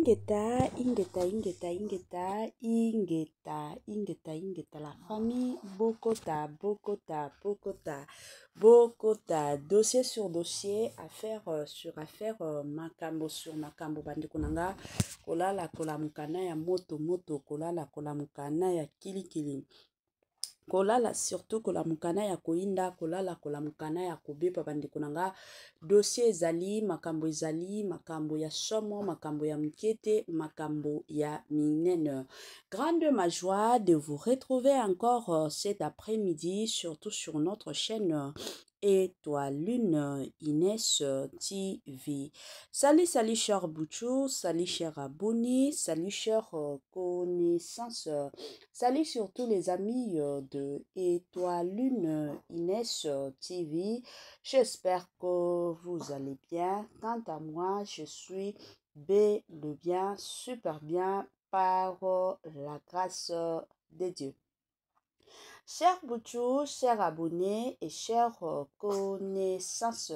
Ingeta, la famille, Bokota, dossier sur dossier, affaire sur affaire, makambo sur makambo, bandikunanga, kolala kolamukana ya moto, kolamukana ya kili. Kolala surtout kolamukana ya koinda, kolamukana ya kobepa bandikunanga, dossier ezali, makambo ya somo, makambo ya mkete, makambo ya minene. Grande ma joie de vous retrouver encore cet après-midi, surtout sur notre chaîne Étoile Lune Inès TV. Salut cher Bouchou, salut cher abonnés, salut cher connaissances, salut surtout les amis de Étoile Lune Inès TV. J'espère que vous allez bien. Quant à moi, je suis bien, super bien par la grâce de Dieu. Chers Bouchou, chers abonnés et chers connaissances,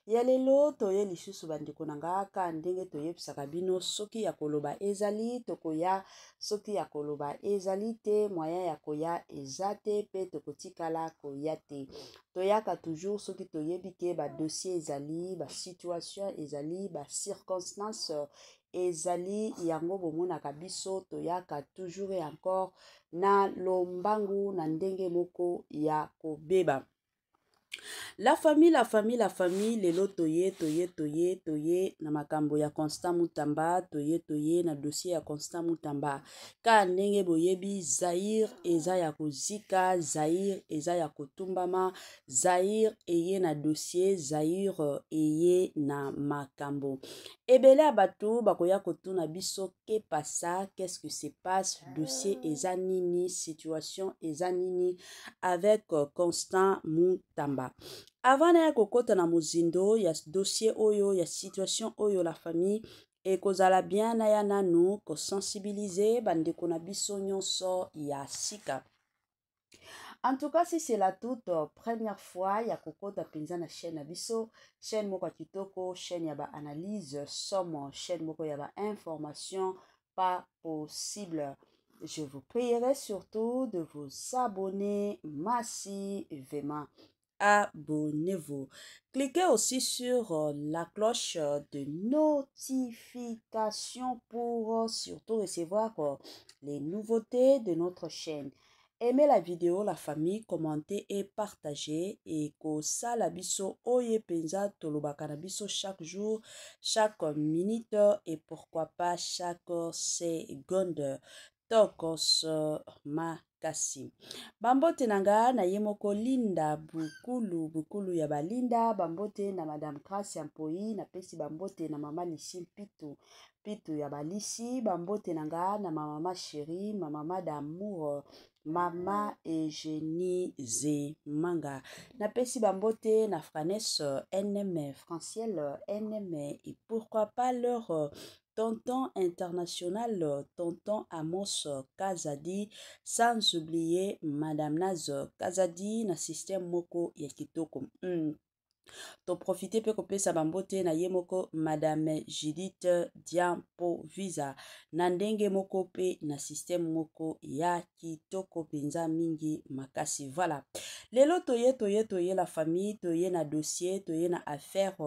yalelo toye lisusu bandikunanga ka ndenge toye pisakabino soki ya koloba ezali tokoya soki ya koloba ezali te moyen ya koya ezate pe tokotikala koya te toyaka toujours soki toyebi ke ba dossier ezali ba situation ezali ba circonstance ezali yango bomonaka biso toyaka toujours et encore na lombangu na ndenge moko ya kobeba. La famille, lelo toye, na makambo ya Constant Mutamba, toye, na dossier ya Constant Mutamba. Ka ndenge boyebi, Zaïr, eza ya kozika, Zaïr, eza ya kotumbama, Zaïr, eye na dossier, Zaïr, eye na makambo. Ebele abatu, bakoya kotuna biso, ke pasa, qu'est-ce que se passe, dossier eza nini, situation eza nini, avec Constant Mutamba. Avant na kokota na mozindo ya dossier oyo ya situation oyo la famille et kozala bien na ya nanu ko sensibiliser bandeko na biso nyonso ya sika. En tout cas, si c'est la toute première fois ya kokota penza na chaîne na biso, chaîne moko kitoko, chaîne ya ba analyse, somme, chaîne moko ya ba information pas possible. Je vous prierai surtout de vous abonner massivement. Abonnez-vous. Cliquez aussi sur la cloche de notification pour surtout recevoir les nouveautés de notre chaîne. Aimez la vidéo, la famille, commentez et partagez. Et ko sala biso oye penza tolobaka na biso chaque jour, chaque minute et pourquoi pas chaque seconde. Tokos makasi. Bambote nanga na yemoko Linda bukulu ya balinda. Bambote na Madame Gracia Mpoi. Na pesi bambote na Mama Lisi Pitu ya balisi. Bambote nanga na Mama Chérie, Mama d'amour, Mama Eugénie Zemanga. Na pesi bambote na Franesse NM, Francielle NM. Et pourquoi pas leur tonton international, tonton Amos Kazadi, sans oublier Madame Naz Kazadi na système moko ya kitoko. To profiter pe kopesa bambote na yemoko Madame Judith Diampo Visa na ndenge moko pe na système moko ya kitoko penza mingi makasi. Voilà. Lelo toye la famille, toye na dossier, toye na affaire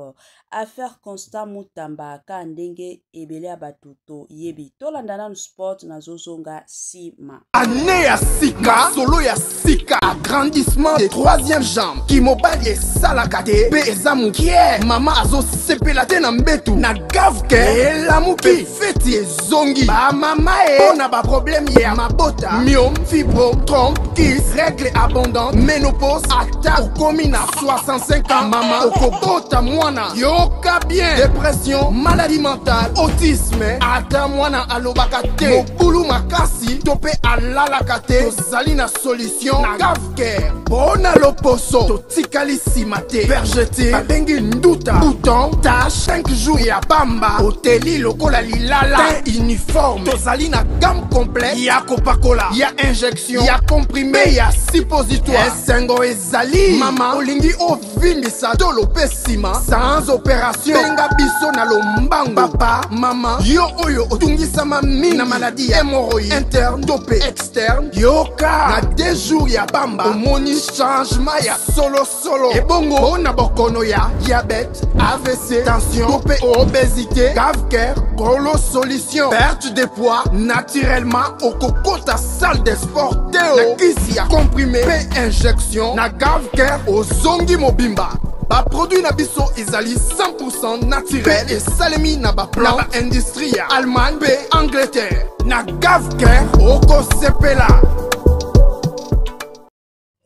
Constant Mutamba ka ndenge ebele abatu to yebi. Tolandana no sport na zozonga sima. Année ya sika, solo ya sika, agrandissement des troisième jambe, qui mobile et salakate, pe ezamukie, mama azo sepela te na mbetu, na gavke, elamuki, feti ezongi, ba mama ona ba problème ya mabota, myome, fibro, trompe, kiss, règle abondante, ménopause, ata okomi na 65 ans, mama okobota mwana, yoka bien, dépression, maladie mentale, autisme, ata mwana alobaka te, mokulu makasi, tope alalaka te, tozali na solution, na gavke, bona loposo, totikali simate, jeté babengi nduta bouton ta 5 jours ya bamba oteli lokola lilala uniforme tozali na gamme complet ya kopakola ya injection ya comprimé ya suppositoire esengo ezali mama olingi ovindisa tolo pe nsima sans opération benga biso na lombango papa mama yo oyo otungisama mingi na maladi ya hémorroïde interne to pe externe yoka na 2 jours ya bamba omoni changement ya solo ebongo mpona bokono ya diabète AVC tension to pe obésité Gavker Golo solution perte de poids naturellement okokota salle de sport teo na kisi ya comprimé pe injection na Gavker ozongi mobimba baproduit na biso ezali 100% naturel esalemi na baplan na baindustrie ya Allemagne pe Angleterre na Gavker okosepela.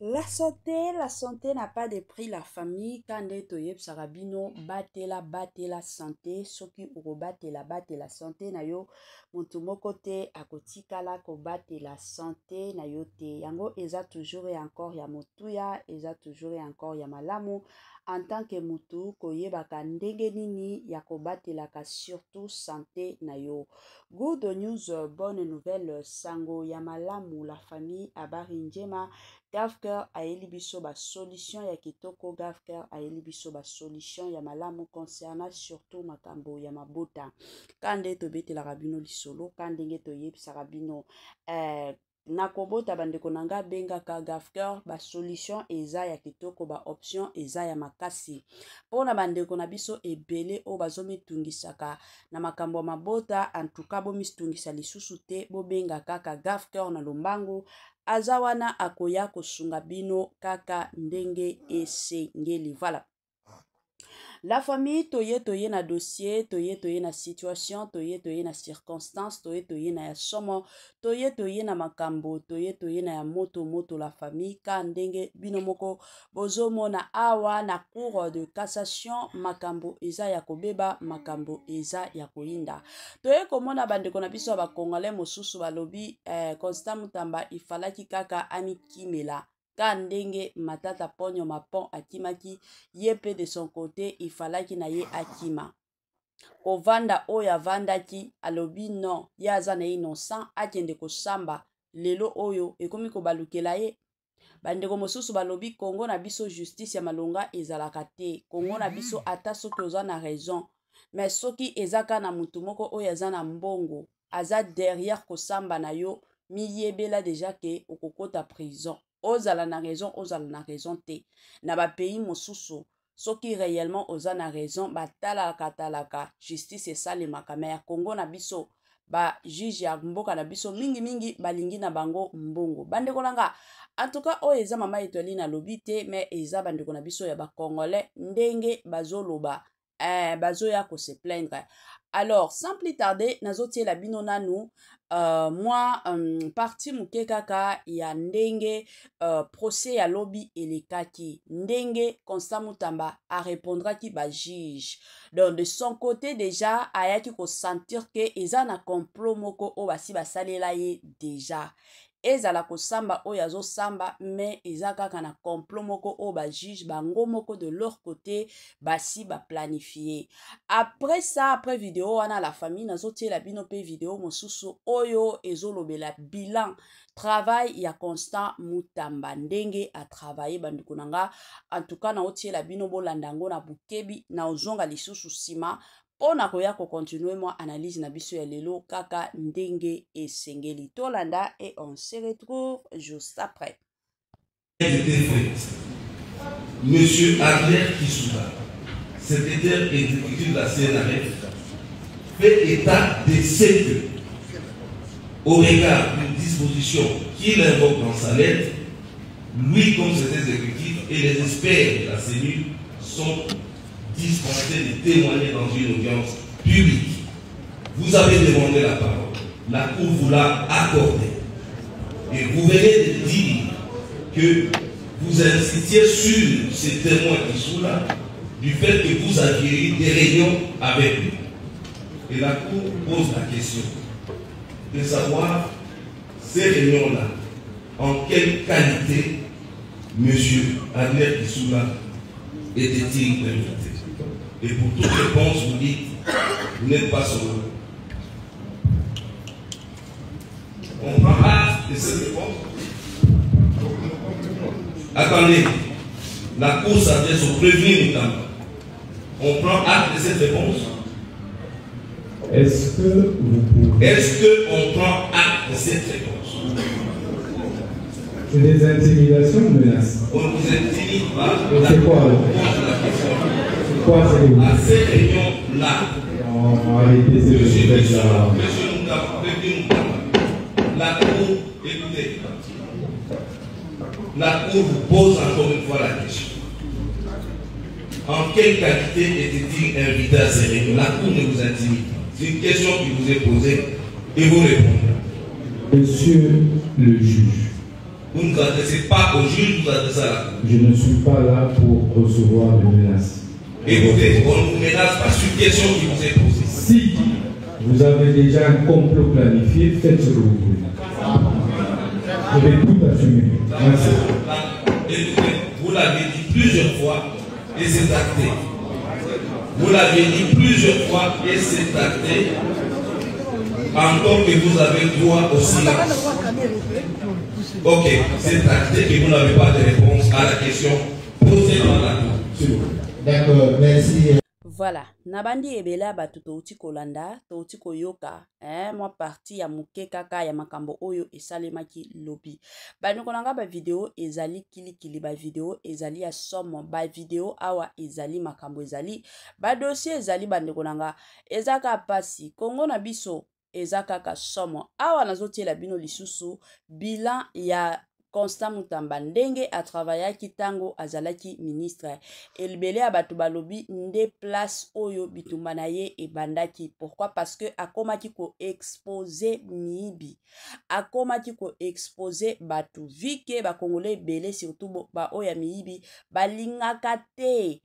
La santé n'a pas de prix. La famille, quand etoyeb sarabino, bate la santé, soki uro bate la santé na yo, mutumoko te akotika la ko bate la santé na yo te. Yango eza toujours et encore ya motuya, eza toujours et encore ya malamu. En tant que mutu, koyebaka ndenge nini ya kobatelaka surtout santé na yo. Good news, bonne nouvelle, sango ya malamu, la famille abari njema. Gavker ayeli biso ba solution ya kitoko. Gavker ayeli biso ba solution ya malamu concernant surtout makambo ya mabota. Kande to bete la rabino lisolo, kande nge to yebisa rabino nakobota bandeko nanga benga ka Gavker ba solution eza ya kitoko, ba option eza ya makasi. Pona bandeko na biso ebele o bazomi tungisaka na makambo mabota, en tout cas bo mistungisa lisusu te, bo benga kaka Gavker na lombango. Azawana akoya kosunga bino kaka ndenge esengeli. Voilà. La famille, toye na dossier, toye na situation, toye na circonstance, toye na ya somo, toye na makambo, toye na ya moto la famille, ka ndenge binomoko bozomo na awa na cour de cassation, makambo eza ya kobeba, makambo eza ya koinda. Toye komona bandeko na biso ba Congolais mosusu balobi Constant Mutamba ifalaki kaka amikimela. Kandenge matata ponyo mapon akimaki yepe de son côté ifalaki na ye akima. Kovanda oya vandaki alobi non yaza na innocent akende kosamba lelo oyo ekomi kobalukela ye. Bandeko mosusu balobi Congo na biso justice ya malonga ezalaka te. Congo na biso ata soki oza na raison. Mais soki ezaka na mutu moko oyo aza na mbongo aza derrière kosamba na yo miyebela deja ke okokota prison. Ozala na raison te. Na ba pays mosusu soki réellement oza na raison batalaka justice esalemaka. Mais ya Congo na biso ba juge ya mboka na biso mingi balingi na bango mbongo. Bandeko nanga en tout cas o eza mama etoli na lobi te, mais eza bandeko na biso ya ba Congolais ndenge bazoloba bazoya ko se plaindre. Alors, sans plus tarder, nazotie la bino nanu, moi, parti muke kaka ya ndenge procès ya lobby elekaki. Ndenge Constant Mutamba a répondra ki ba juge. Donc, de son côté déjà, ayaki ko sentir que eza na complot moko o basi basalela ye déjà. Ezala ko samba o yazo samba, mais eza kaka na complot moko o ba juge bango moko de leur côté basi ba planifié. Après ça, après vidéo wana la famille nazotie la bino pe vidéo mosusu oyo ezolobela bilan travail ya Constant Mutamba ndenge a travaillé bandeko nanga. En tout cas na otie la bino bolandango na bukebi na ozonga lisusu sima. On a koya ko continuer moi analyse na biso ya lelo kaka ndenge esengeli tolanda et on se retrouve juste après. Monsieur Adler Kisuba, secrétaire exécutif de la CNRF, fait état de ce que, au regard d'une disposition qu'il invoque dans sa lettre, lui comme ses exécutifs et les experts de la cellule sont dispensés de témoigner dans une audience publique. Vous avez demandé la parole, la Cour vous l'a accordée. Et vous venez de dire que vous insistiez sur ces témoins qui sont là, du fait que vous aviez eu des réunions avec lui. Et la Cour pose la question de savoir ces réunions-là, en quelle qualité M. Adler Kissoula était-il invité? Et pour toute réponse, vous dites, vous n'êtes pas solo. On prend acte de cette réponse. Attendez, la Cour s'adresse au prévenu notamment. On prend acte de cette réponse. Est-ce qu'on prend acte de cette réponse? C'est des intimidations ou menaces? On ne vous intimide pas. C'est quoi alors? C'est quoi à ces réunions-là? En réalité, c'est Monsieur Moutama, la Cour, écoutez, la Cour vous pose encore une fois la question. En quelle qualité était-il invité à ces réunions? La Cour ne vous intimide pas. C'est une question qui vous est posée et vous répondez. Monsieur le juge. Vous ne vous adressez pas au juge, vous adressez à la Cour. Je ne suis pas là pour recevoir des menaces. Écoutez, on ne vous menace pas sur une question qui vous est posée. Si vous avez déjà un complot planifié, faites ce que vous voulez. Je vais tout assumer. Merci. Écoutez, vous l'avez dit plusieurs fois et c'est acté. Vous l'avez dit plusieurs fois et c'est acté. Encore que vous avez droit au silence. Ok, c'est acté que vous n'avez pas de réponse à la question posée par la Cour. D'accord, merci. Voilà, nabandi ebela batu touti kolanda, touti koyoka, moi parti ya muke kaka ya makambo oyo esalemaki lobi. Bandeko nanga ba video ezali kilikili, ba video ezali ya somo, ba video awa ezali makambo ezali, ba dossier ezali bandeko nanga ezaka pasi, Kongo na biso ezaka ka somo. Awa nazotiela bino lisusu bilan ya Constant Mutamba ndenge a travaillé kitango azalaki ministre. Elbele abatu balobi nde place oyo bitumba na ye ebandaki. Pourquoi? Parce que akomaki ko exposer mibi. Akomaki ko exposer batu vike ba Congolais belé surtout ba oya mibi balingaka te.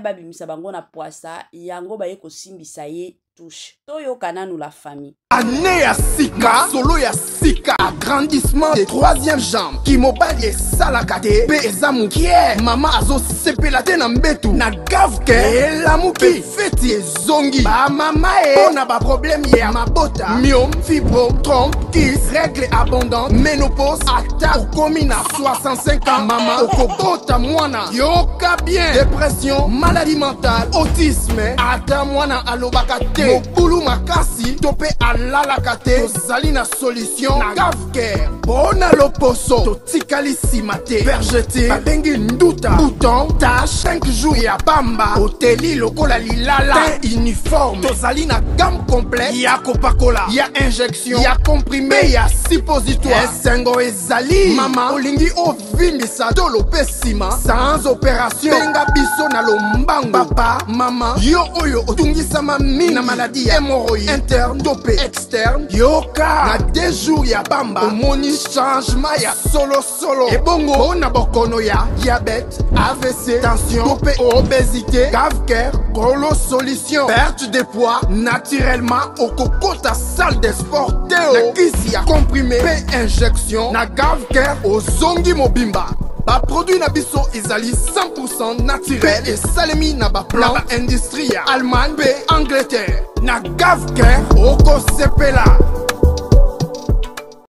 Babimisa bango na poisa yango baye ko simbisa ye touche. Toyo kananu la famille. Année à Sika, solo ya Sika, agrandissement des troisième jambes. Kimobali et Salakate, Bezamu Kie, Mama Azo Sepelate Nambetu, na Gavke, et Lamuki, Feti et Zongi. Ba mama on a pas problème hier, ma bota, myome, fibro, trompe, kiss, règle abondante, ménopause, attaque, commune à 65 ans, mama, okobota mwana, yoka bien, dépression, maladie mentale, autisme, ata mwana alobakate, mobulu makasi, topé à lalakate, tozali na solution na Gavker, bona loposo, totikali simate, vergete, babengi nduta, bouton, tache, 5 jours ya bamba, hoteli lokola lilala, teint uniforme, tozali na gamme complète, ya Coca-Cola, ya injection, ya comprimé, ya suppositoire, esengo ezali, mama, olingi ovimbisa tolo pesima, sans opération, benga biso na lombango, papa, mama, yo oyo otungisama mingi na maladie ya hémorroïde, interne, topé, externe, yoka na 2 jours ya bamba omoni changement ya solo ebongo ona bokono ya diabète, AVC, tension, topé, obésité, Gavker, Golo solution, perte de poids naturellement au kokota salle de sport teo, na kisi ya comprimé pe injection na Gavker ozongi mobimba. Ba produit na biso ezali 100% naturel et salemi na ba plan na ba industrie ya Allemagne pe Angleterre na Gavker oko sepela.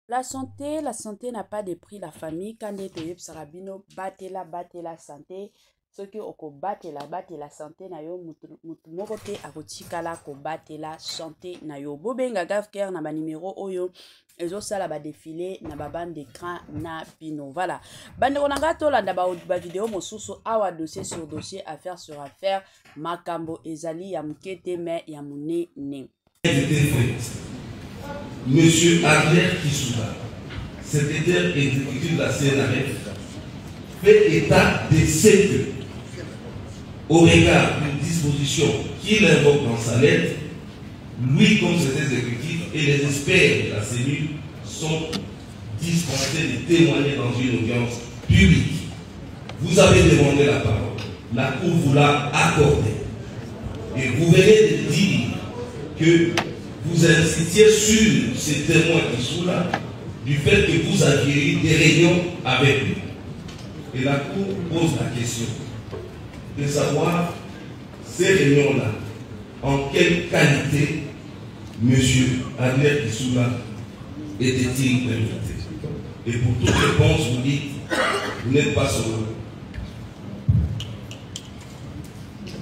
La santé n'a pas de prix, la famille. Quand on est sarabino, batela santé. Ce qui oko batela santé na yo mutu moko te akotikala ko batela santé na yo. Bobenga Gavker na ba numéro oyo ezo sala ba défilé na ba bande d'écran na bino. Voilà. Bande konanga to landa ba vidéo mosusu awa dossier sur dossier, affaire sur affaire, makambo ezali ya mukete mais ya munene. Monsieur Albert Kissouba, secrétaire exécutif de la CNRF, fait état de ce que, au regard d'une disposition qu'il invoque dans sa lettre, lui comme cet exécutif et les experts de la cellule sont dispensés de témoigner dans une audience publique. Vous avez demandé la parole, la Cour vous l'a accordée. Et vous venez de dire que vous insistiez sur ces témoins qui sont là, du fait que vous aviez eu des réunions avec lui. Et la Cour pose la question. de savoir ces réunions-là, en quelle qualité M. Adler Kissoula était-il invité. Et pour toute réponse, vous dites, vous n'êtes pas solo.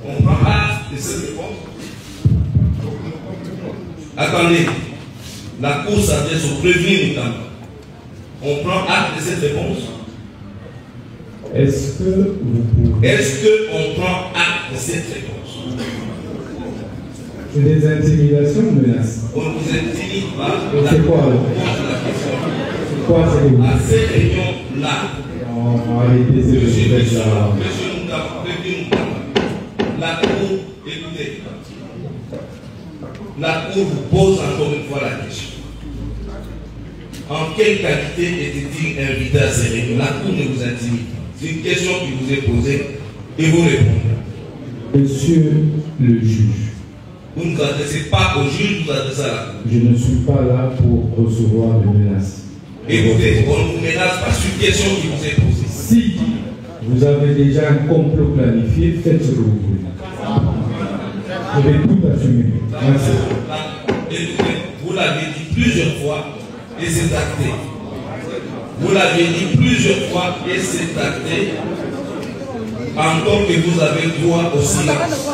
On prend acte de cette réponse. Attendez, la Cour s'adresse au prévenu notamment. On prend acte de cette réponse. Est-ce que vous pouvez... Est-ce qu'on prend acte de cette réponse? C'est des intimidations ou menaces? On ne vous intimide pas. C'est quoi alors? C'est quoi c'est à ces réunions-là, en réalité, c'est le sujet de la... Monsieur Moukama, la Cour, écoutez, la Cour vous pose encore une fois la question. En quelle qualité était-il invité à ces réunions? La Cour ne vous intimide pas. C'est une question qui vous est posée et vous répondez. Monsieur le juge. Vous ne vous adressez pas au juge, vous vous adressez à la Cour. Je ne suis pas là pour recevoir de menaces. Écoutez, on ne vous menace pas sur une question qui vous est posée. Si vous avez déjà un complot planifié, faites ce que vous voulez. Je vais tout assumer. Merci. Écoutez, vous l'avez dit plusieurs fois et c'est acté. Vous l'avez dit plusieurs fois et c'est acté. Encore que vous avez droit au silence.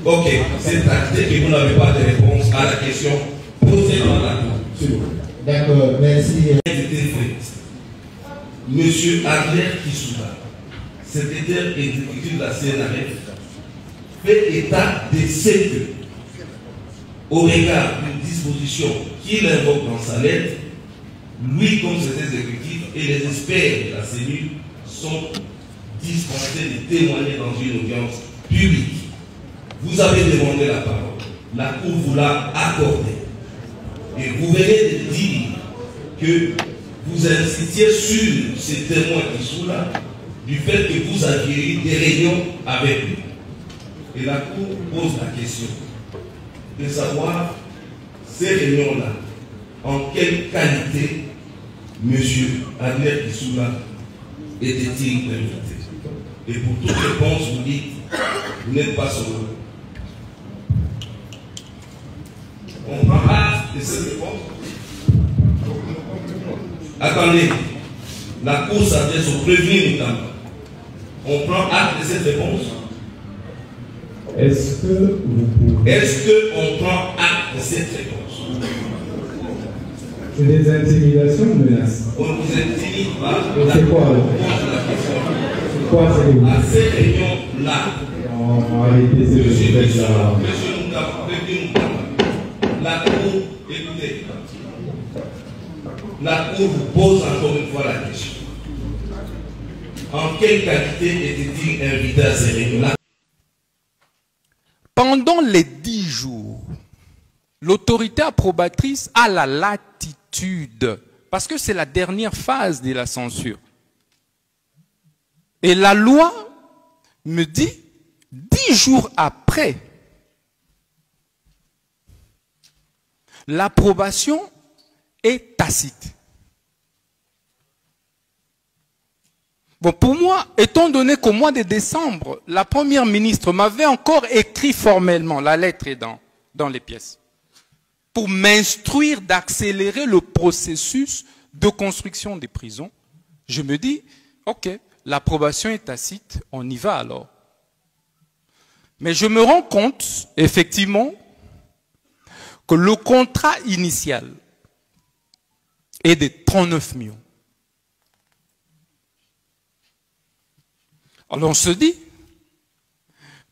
Ok, c'est acté que vous n'avez pas de réponse à la question posée par la Cour. D'accord, merci. Monsieur Adler Kissoula, secrétaire exécutif de la CNRF, fait état de ce que, au regard d'une disposition qu'il invoque dans sa lettre, lui comme cet exécutif et les experts de la cellule sont dispensés de témoigner dans une audience publique. Vous avez demandé la parole, la Cour vous l'a accordée. Et vous venez de dire que vous insistiez sur ces témoins qui sont là, du fait que vous aviez eu des réunions avec lui. Et la Cour pose la question de savoir ces réunions-là, en quelle qualité M. Adler Kissoula était-il invité. Et pour toute réponse, vous dites, vous n'êtes pas solo. On prend acte de cette réponse. Attendez, la Cour s'adresse au prévenu notamment. On prend acte de cette réponse. Est-ce que vous pouvez... Est-ce qu'on prend acte de cette réponse? C'est des intimidations ou menaces? On ne vous intimide pas. C'est quoi alors? C'est quoi c'est à ces réunions-là, en réalité, c'est le sujet de la... Monsieur Moukama, la Cour, écoutez, la Cour vous pose encore une fois la question. En quelle qualité était-il invité à ces réunions-là? Pendant les 10 jours, l'autorité approbatrice a la latitude, parce que c'est la dernière phase de la censure. Et la loi me dit, 10 jours après, l'approbation est tacite. Bon, pour moi, étant donné qu'au mois de décembre, la première ministre m'avait encore écrit formellement, la lettre est dans les pièces, pour m'instruire d'accélérer le processus de construction des prisons, je me dis, ok, l'approbation est tacite, on y va alors. Mais je me rends compte, effectivement, que le contrat initial est de 39 millions. Alors on se dit,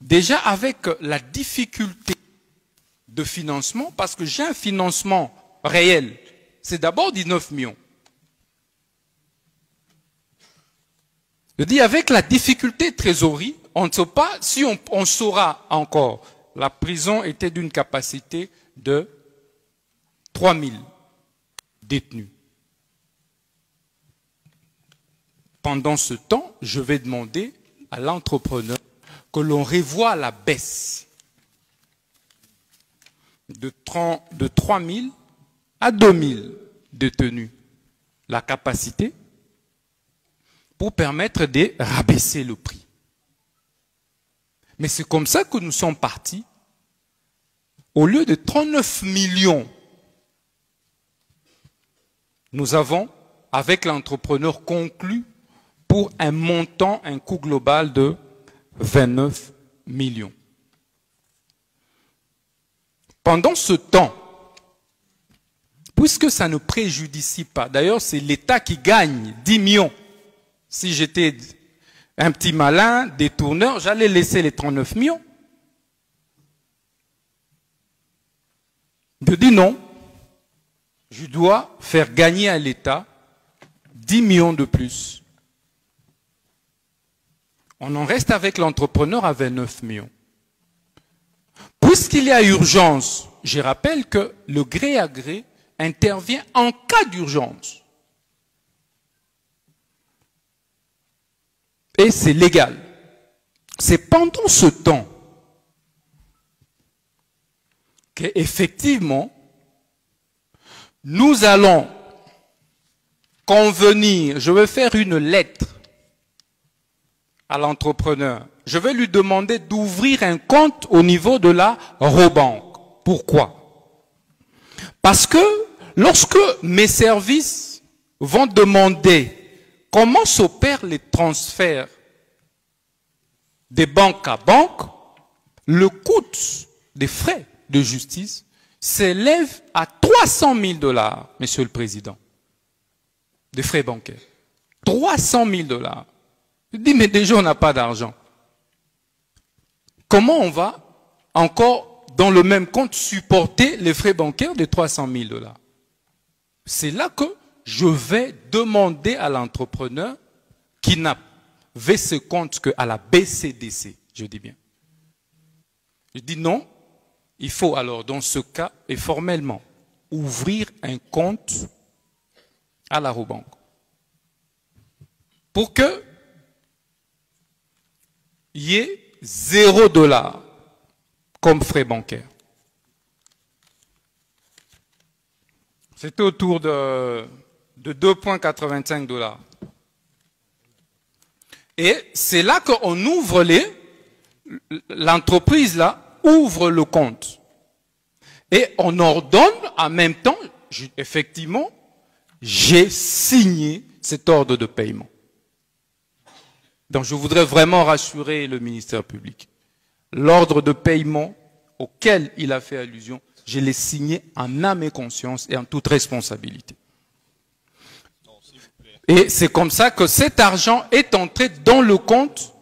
déjà avec la difficulté de financement, parce que j'ai un financement réel, c'est d'abord 19 millions. Je dis, avec la difficulté de trésorerie, on ne sait pas si on saura encore. La prison était d'une capacité de 3000 détenus. Pendant ce temps, je vais demander à l'entrepreneur que l'on revoie la baisse de 3000 à 2000 détenus, la capacité, pour permettre de rabaisser le prix. Mais c'est comme ça que nous sommes partis. Au lieu de 39 millions, nous avons, avec l'entrepreneur, conclu pour un montant, un coût global de 29 millions. Pendant ce temps, puisque ça ne préjudicie pas, d'ailleurs c'est l'État qui gagne 10 millions. Si j'étais un petit malin, détourneur, j'allais laisser les 39 millions. Je dis non, je dois faire gagner à l'État 10 millions de plus. On en reste avec l'entrepreneur à 29 millions. Puisqu'il y a urgence, je rappelle que le gré à gré intervient en cas d'urgence. Et c'est légal. C'est pendant ce temps qu'effectivement, nous allons convenir, je vais faire une lettre à l'entrepreneur. Je vais lui demander d'ouvrir un compte au niveau de la Robank. Pourquoi? Parce que lorsque mes services vont demander comment s'opèrent les transferts des banques à banque, le coût des frais de justice s'élève à 300 000 $, Monsieur le Président, des frais bancaires. 300 000 $. Je dis, mais déjà, on n'a pas d'argent. Comment on va encore, dans le même compte, supporter les frais bancaires de 300 000 $? C'est là que je vais demander à l'entrepreneur qui n'avait ce compte qu'à la BCDC, je dis bien. Je dis non, il faut alors, dans ce cas, et formellement, ouvrir un compte à la Robank. Pour que il y ait 0 $ comme frais bancaires. C'était autour de 2,85 $. Et c'est là qu'on ouvre l'entreprise là ouvre le compte. Et on ordonne en même temps, effectivement, j'ai signé cet ordre de paiement. Donc je voudrais vraiment rassurer le ministère public. L'ordre de paiement auquel il a fait allusion, je l'ai signé en âme et conscience et en toute responsabilité. Et c'est comme ça que cet argent est entré dans le compte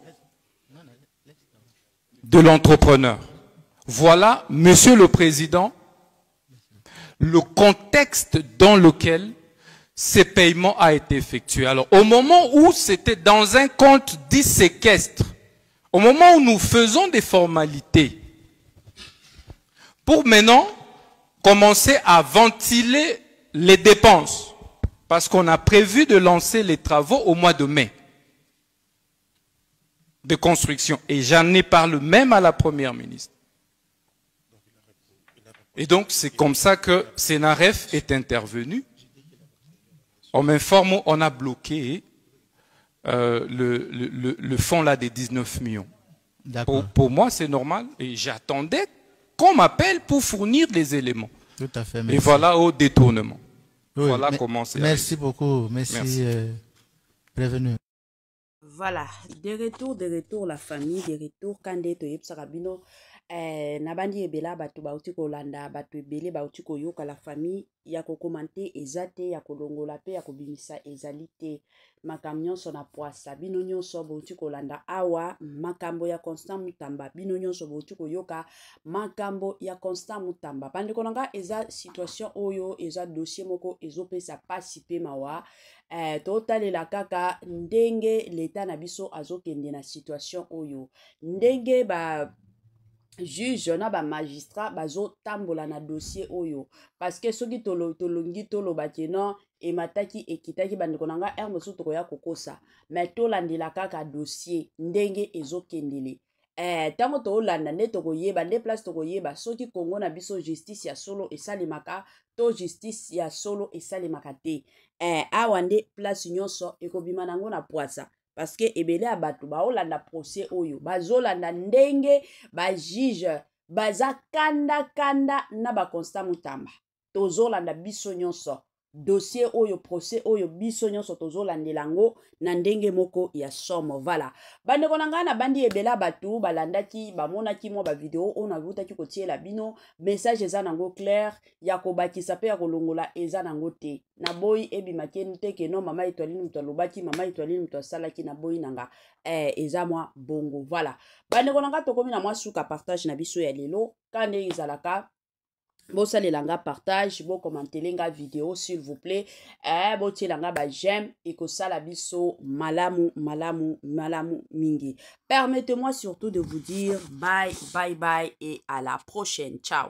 de l'entrepreneur. Voilà, Monsieur le Président, le contexte dans lequel ces paiements a été effectué. Alors, au moment où c'était dans un compte dit séquestre, au moment où nous faisons des formalités, pour maintenant commencer à ventiler les dépenses, parce qu'on a prévu de lancer les travaux au mois de mai de construction. Et j'en ai parlé même à la Première ministre. Et donc, c'est comme ça que Sénaref est intervenu. On m'informe, on a bloqué le fonds là des 19 millions. Pour moi, c'est normal. Et j'attendais qu'on m'appelle pour fournir des éléments. Tout à fait. Merci. Et voilà au détournement. Oui, voilà comment c'est. Merci beaucoup. Merci. Prévenu. Voilà, de retour la famille, de retour Kande Toyeb Sarabino. Nabandi ebela batu bauti kolanda batu ebele bauti koyoka la famille ya ko commenter ezate ya ko longola pe ya ko bimisa ezalite makambo nyonso na poasa bino nyonso bauti kolanda awa makambo ya Constant Mutamba bino nyonso bauti koyoka makambo ya Constant Mutamba pande konanga eza situation oyo eza dossier moko ezopesa pasi pe mawa totalela kaka ndenge l'État na biso azokende na situation oyo ndenge ba juge na ba magistrat bazo tambola na dossier oyo parce que soki tolongi toloba ke non emataki ekitaki bandeko nanga mosusu tokoya kokosa mais tolandela kaka dossier ndenge ezokendele tango tolanda nde tokoyeba nde place tokoyeba soki Congo na biso justice ya solo esalemaka to justice ya solo esalemaka te awa nde place nyonso ekobima nango na poasa parce que ebele ya bato baolanda procès oyo bazolanda ndenge bajuge baza kanda na baconstant Mutamba tozolanda biso nyonso dossier oyo procès oyo biso nyonso tozolandela yango na ndenge moko ya somo. Voilà bandeko na ngai na bandi ebela bato balandaki bamonaki mwa bavideo oyo navutaki kotiela bino message eza nango clair ya kobakisa mpe ya kolongola eza nango te na boyi ebimaki te keno mama Etoilini moto alobaki mama Etoilini moto asalaki na boyi nanga eza mwa bongo. Voilà bandeko na ngai tokomi na mwa suka partage na biso ya lelo kande ezalaka bosalela nga partage bokomantele nga vidéo s'il vous plaît botiela nga ba j'aime ekosala biso malamu mingi. Permettez-moi surtout de vous dire bye et à la prochaine. Ciao.